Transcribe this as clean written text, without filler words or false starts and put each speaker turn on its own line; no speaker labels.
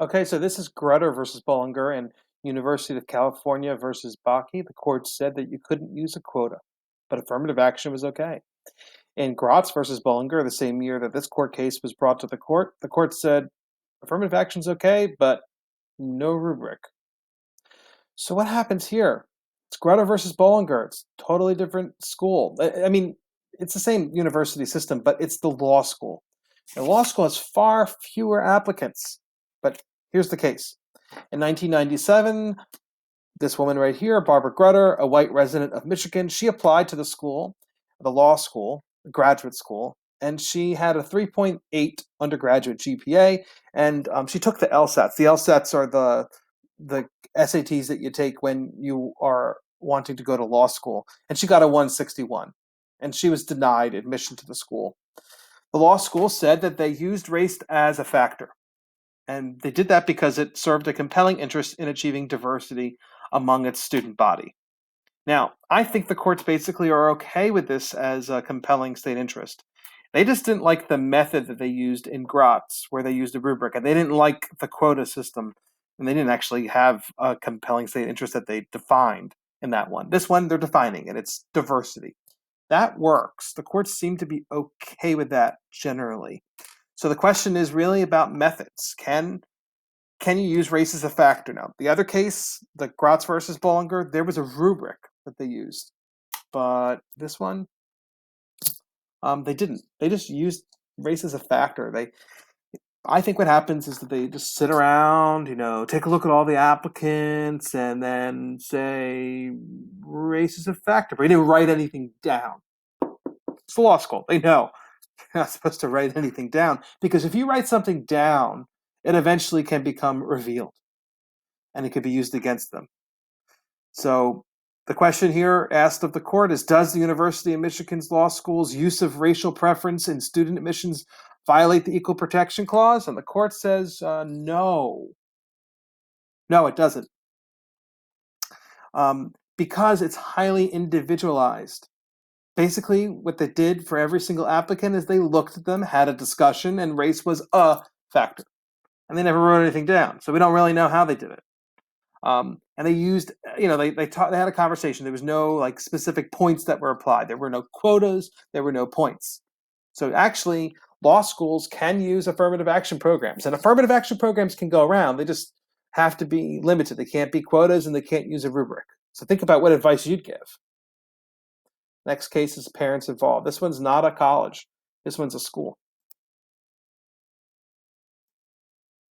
Okay, so this is Grutter versus Bollinger and University of California versus Bakke. The court said that you couldn't use a quota, but affirmative action was okay. In Gratz versus Bollinger, the same year that this court case was brought to the court said affirmative action's okay, but no rubric. So what happens here? It's Grutter versus Bollinger. It's totally different school. I mean, it's the same university system, but it's the law school. The law school has far fewer applicants. But here's the case. In 1997, this woman right here, Barbara Grutter, a white resident of Michigan, she applied to the law school, graduate school, and she had a 3.8 undergraduate GPA, and she took the LSATs. The LSATs are the SATs that you take when you are wanting to go to law school, and she got a 161, and she was denied admission to the school. The law school said that they used race as a factor. And they did that because it served a compelling interest in achieving diversity among its student body. Now, I think the courts basically are okay with this as a compelling state interest. They just didn't like the method that they used in Gratz, where they used a rubric, and they didn't like the quota system, and they didn't actually have a compelling state interest that they defined in that one. This one, they're defining it. It's diversity. That works. The courts seem to be okay with that generally. So the question is really about methods. Can you use race as a factor? Now, the other case, the Gratz versus Bollinger, there was a rubric that they used, but this one, they didn't. They just used race as a factor. I think what happens is that they just sit around, take a look at all the applicants, and then say race is a factor. But they didn't write anything down. It's the law school. They know you're not supposed to write anything down, because if you write something down, it eventually can become revealed, and it could be used against them. So the question here asked of the court is, does the University of Michigan's law school's use of racial preference in student admissions violate the Equal Protection Clause? And the court says no. No, it doesn't. Because it's highly individualized. Basically, what they did for every single applicant is they looked at them, had a discussion, and race was a factor. And they never wrote anything down, so we don't really know how they did it. And they used, they had a conversation. There was no specific points that were applied. There were no quotas. There were no points. So actually, law schools can use affirmative action programs, and affirmative action programs can go around. They just have to be limited. They can't be quotas, and they can't use a rubric. So think about what advice you'd give. Next case is parents involved. This one's not a college. This one's a school.